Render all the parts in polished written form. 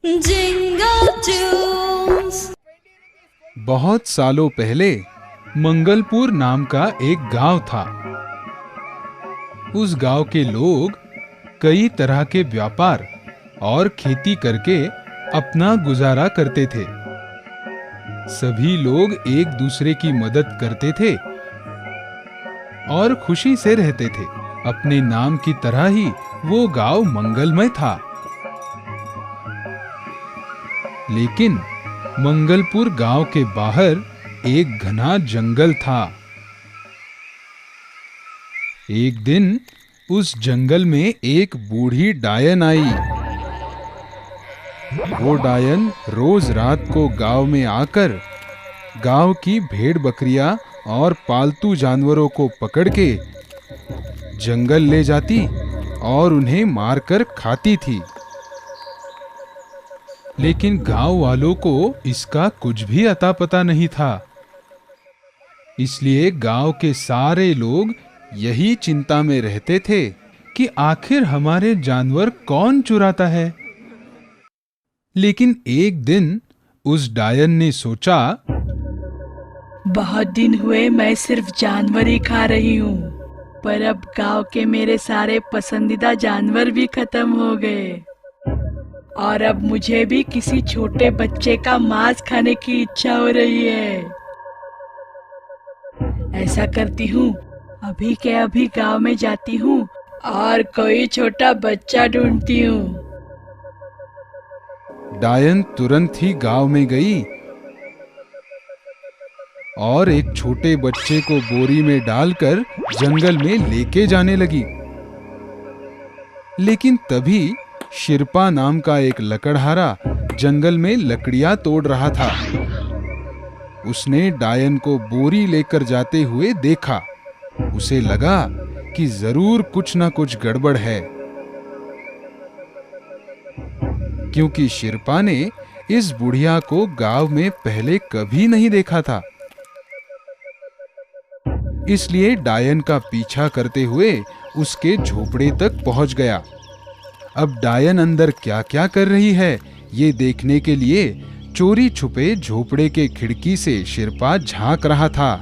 Jingle tunes. बहुत सालों पहले मंगलपुर नाम का एक गांव था। उस गांव के लोग कई तरह के व्यापार और खेती करके अपना गुजारा करते थे। सभी लोग एक दूसरे की मदद करते थे और खुशी से रहते थे। अपने नाम की तरह ही वो गांव मंगलमय था। लेकिन मंगलपुर गांव के बाहर एक घना जंगल था। एक दिन उस जंगल में एक बूढ़ी डायन आई। वो डायन रोज रात को गांव में आकर गांव की भेड़ बकरियां और पालतू जानवरों को पकड़ के जंगल ले जाती और उन्हें मारकर खाती थी। लेकिन गांव वालों को इसका कुछ भी अता पता नहीं था। इसलिए गांव के सारे लोग यही चिंता में रहते थे कि आखिर हमारे जानवर कौन चुराता है। लेकिन एक दिन उस डायन ने सोचा, बहुत दिन हुए मैं सिर्फ जानवर ही खा रही हूँ, पर अब गांव के मेरे सारे पसंदीदा जानवर भी खत्म हो गए और अब मुझे भी किसी छोटे बच्चे का मांस खाने की इच्छा हो रही है। ऐसा करती हूँ, अभी के अभी गांव में जाती हूँ और कोई छोटा बच्चा ढूंढती हूँ। डायन तुरंत ही गांव में गई और एक छोटे बच्चे को बोरी में डालकर जंगल में लेके जाने लगी। लेकिन तभी शिरपा नाम का एक लकड़हारा जंगल में लकड़ियां तोड़ रहा था। उसने डायन को बोरी लेकर जाते हुए देखा। उसे लगा कि जरूर कुछ ना कुछ गड़बड़ है, क्योंकि शिरपा ने इस बुढ़िया को गांव में पहले कभी नहीं देखा था। इसलिए डायन का पीछा करते हुए उसके झोपड़े तक पहुंच गया। अब डायन अंदर क्या क्या कर रही है ये देखने के लिए चोरी छुपे झोपड़े के खिड़की से शिरपा झांक रहा था।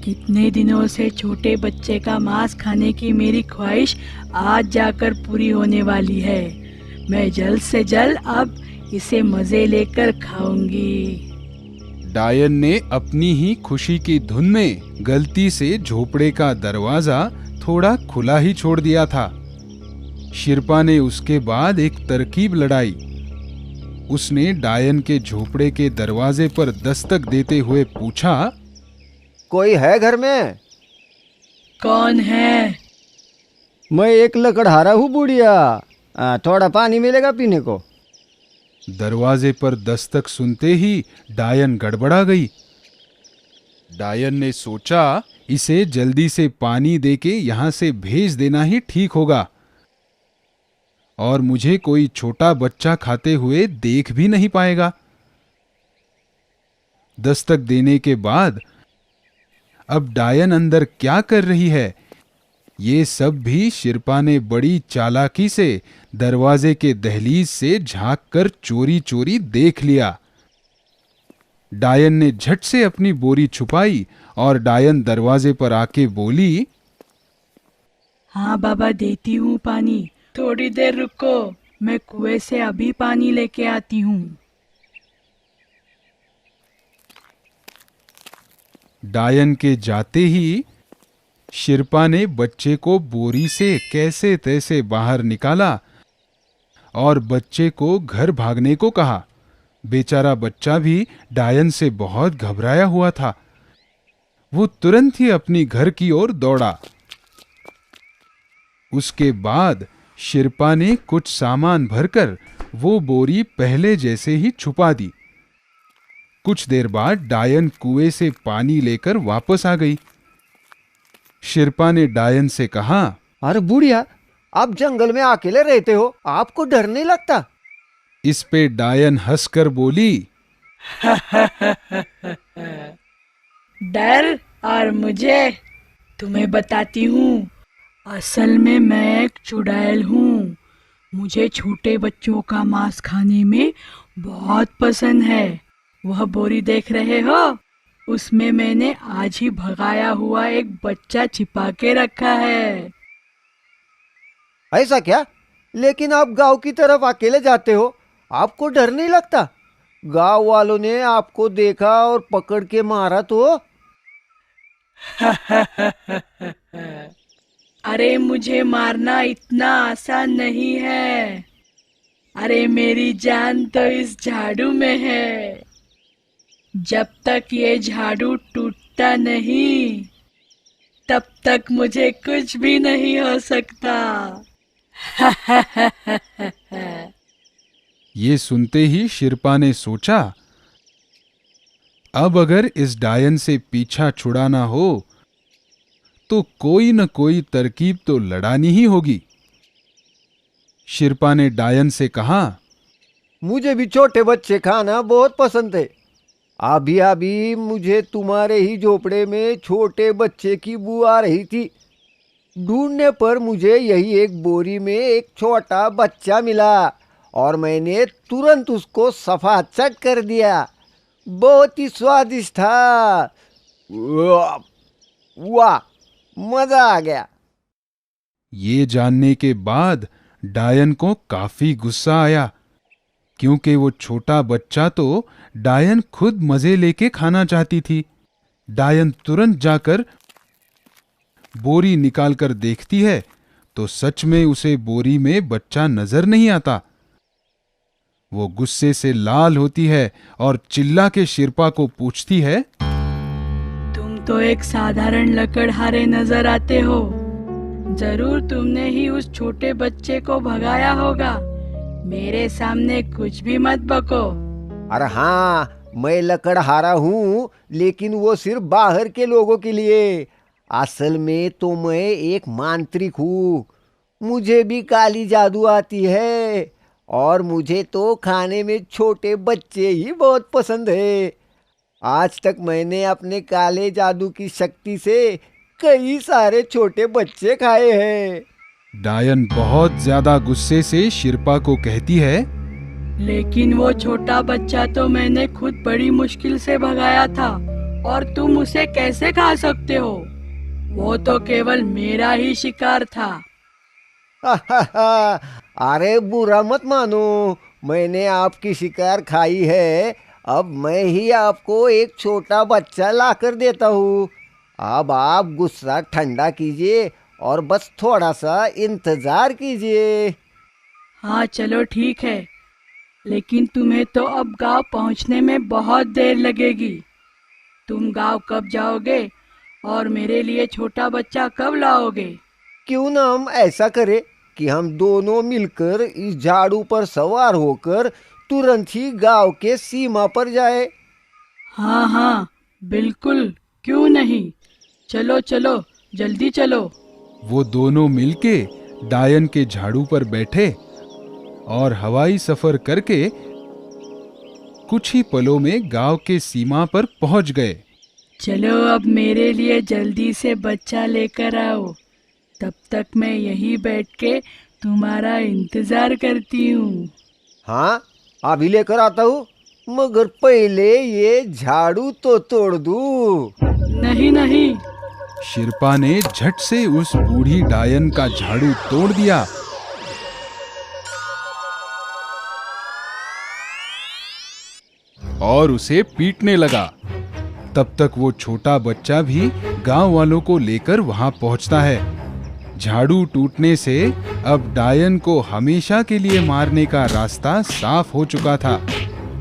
कितने दिनों से छोटे बच्चे का मांस खाने की मेरी ख्वाहिश आज जाकर पूरी होने वाली है। मैं जल्द से जल्द अब इसे मजे लेकर खाऊंगी। डायन ने अपनी ही खुशी की धुन में गलती से झोपड़े का दरवाजा थोड़ा खुला ही छोड़ दिया था। शिरपा ने उसके बाद एक तरकीब लड़ाई। उसने डायन के झोपड़े के दरवाजे पर दस्तक देते हुए पूछा, कोई है घर में? कौन है? मैं एक लकड़हारा हूँ बुढ़िया, थोड़ा पानी मिलेगा पीने को? दरवाजे पर दस्तक सुनते ही डायन गड़बड़ा गई। डायन ने सोचा, इसे जल्दी से पानी देके यहां से भेज देना ही ठीक होगा और मुझे कोई छोटा बच्चा खाते हुए देख भी नहीं पाएगा। दस्तक देने के बाद अब डायन अंदर क्या कर रही है ये सब भी शिरपा ने बड़ी चालाकी से दरवाजे के दहलीज से झांककर चोरी चोरी देख लिया। डायन ने झट से अपनी बोरी छुपाई और डायन दरवाजे पर आके बोली, हाँ बाबा, देती हूँ पानी। थोड़ी देर रुको, मैं कुएं से अभी पानी लेके आती हूँ। डायन के जाते ही शिरपा ने बच्चे को बोरी से कैसे तैसे बाहर निकाला और बच्चे को घर भागने को कहा। बेचारा बच्चा भी डायन से बहुत घबराया हुआ था। वो तुरंत ही अपनी घर की ओर दौड़ा। उसके बाद शिरपा ने कुछ सामान भरकर वो बोरी पहले जैसे ही छुपा दी। कुछ देर बाद डायन कुएं से पानी लेकर वापस आ गई। शिरपा ने डायन से कहा, अरे बुढ़िया, आप जंगल में अकेले रहते हो, आपको डर नहीं लगता? इस पे डायन हंसकर बोली, डर और मुझे तुम्हें बताती हूँ। असल में मैं एक चुड़ैल हूँ। मुझे छोटे बच्चों का मांस खाने में बहुत पसंद है। वह बोरी देख रहे हो, उसमें मैंने आज ही भगाया हुआ एक बच्चा छिपा के रखा है। ऐसा क्या? लेकिन आप गांव की तरफ अकेले जाते हो, आपको डर नहीं लगता? गांव वालों ने आपको देखा और पकड़ के मारा तो? अरे मुझे मारना इतना आसान नहीं है। अरे मेरी जान तो इस झाड़ू में है। जब तक ये झाड़ू टूटता नहीं, तब तक मुझे कुछ भी नहीं हो सकता। ये सुनते ही शिरपा ने सोचा, अब अगर इस डायन से पीछा छुड़ाना हो तो कोई न कोई तरकीब तो लड़ानी ही होगी। शिरपा ने डायन से कहा, मुझे भी छोटे बच्चे खाना बहुत पसंद है। अभी अभी मुझे तुम्हारे ही झोपड़े में छोटे बच्चे की बू आ रही थी। ढूंढने पर मुझे यही एक बोरी में एक छोटा बच्चा मिला और मैंने तुरंत उसको सफा चट कर दिया। बहुत ही स्वादिष्ट था। वाह वाह, मजा आ गया। ये जानने के बाद डायन को काफी गुस्सा आया, क्योंकि वो छोटा बच्चा तो डायन खुद मजे लेके खाना चाहती थी। डायन तुरंत जाकर बोरी निकालकर देखती है तो सच में उसे बोरी में बच्चा नजर नहीं आता। वो गुस्से से लाल होती है और चिल्ला के शिरपा को पूछती है, तुम तो एक साधारण लकड़हारे नजर आते हो। जरूर तुमने ही उस छोटे बच्चे को भगाया होगा। मेरे सामने कुछ भी मत बको। अरे हाँ, मैं लकड़हारा हूँ, लेकिन वो सिर्फ बाहर के लोगों के लिए। असल में तो मैं एक मांत्रिक हूँ। मुझे भी काली जादू आती है और मुझे तो खाने में छोटे बच्चे ही बहुत पसंद है। आज तक मैंने अपने काले जादू की शक्ति से कई सारे छोटे बच्चे खाए हैं। डायन बहुत ज्यादा गुस्से से शिरपा को कहती है, लेकिन वो छोटा बच्चा तो मैंने खुद बड़ी मुश्किल से भगाया था, और तुम उसे कैसे खा सकते हो? वो तो केवल मेरा ही शिकार था। अरे बुरा मत मानो, मैंने आपकी शिकार खाई है। अब मैं ही आपको एक छोटा बच्चा ला कर देता हूँ। अब आप गुस्सा ठंडा कीजिए और बस थोड़ा सा इंतजार कीजिए। हाँ चलो ठीक है, लेकिन तुम्हें तो अब गांव पहुंचने में बहुत देर लगेगी। तुम गांव कब जाओगे और मेरे लिए छोटा बच्चा कब लाओगे? क्यों ना हम ऐसा करें कि हम दोनों मिलकर इस झाड़ू पर सवार होकर तुरंत ही गांव के सीमा पर जाए। हाँ हाँ बिल्कुल, क्यों नहीं। चलो चलो, जल्दी चलो। वो दोनों मिलके डायन के झाड़ू पर बैठे और हवाई सफर करके कुछ ही पलों में गांव के सीमा पर पहुंच गए। चलो अब मेरे लिए जल्दी से बच्चा लेकर आओ। तब तक मैं यहीं बैठ के तुम्हारा इंतजार करती हूँ। हाँ, अभी लेकर आता हूँ, मगर पहले ये झाड़ू तो तोड़ दूँ। नहीं नहीं। शिरपा ने झट से उस बूढ़ी डायन का झाड़ू तोड़ दिया और उसे पीटने लगा। तब तक वो छोटा बच्चा भी गांव वालों को लेकर वहां पहुंचता है। झाड़ू टूटने से अब डायन को हमेशा के लिए मारने का रास्ता साफ हो चुका था।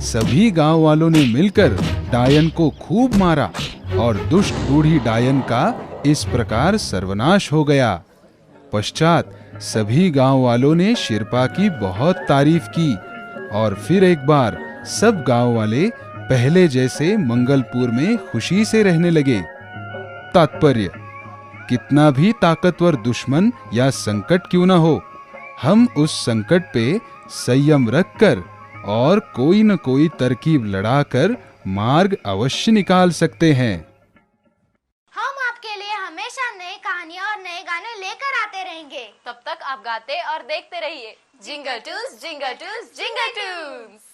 सभी गांव वालों ने मिलकर डायन को खूब मारा और दुष्ट बूढ़ी डायन का इस प्रकार सर्वनाश हो गया। पश्चात सभी गांव वालों ने शिरपा की बहुत तारीफ की और फिर एक बार सब गांव वाले पहले जैसे मंगलपुर में खुशी से रहने लगे। तात्पर्य, कितना भी ताकतवर दुश्मन या संकट क्यों न हो, हम उस संकट पे संयम रखकर और कोई न कोई तरकीब लड़ाकर मार्ग अवश्य निकाल सकते हैं। हम आपके लिए हमेशा नई कहानियाँ और नए गाने लेकर आते रहेंगे। तब तक आप गाते और देखते रहिए jingle Toons jingle Toons jingle Toons.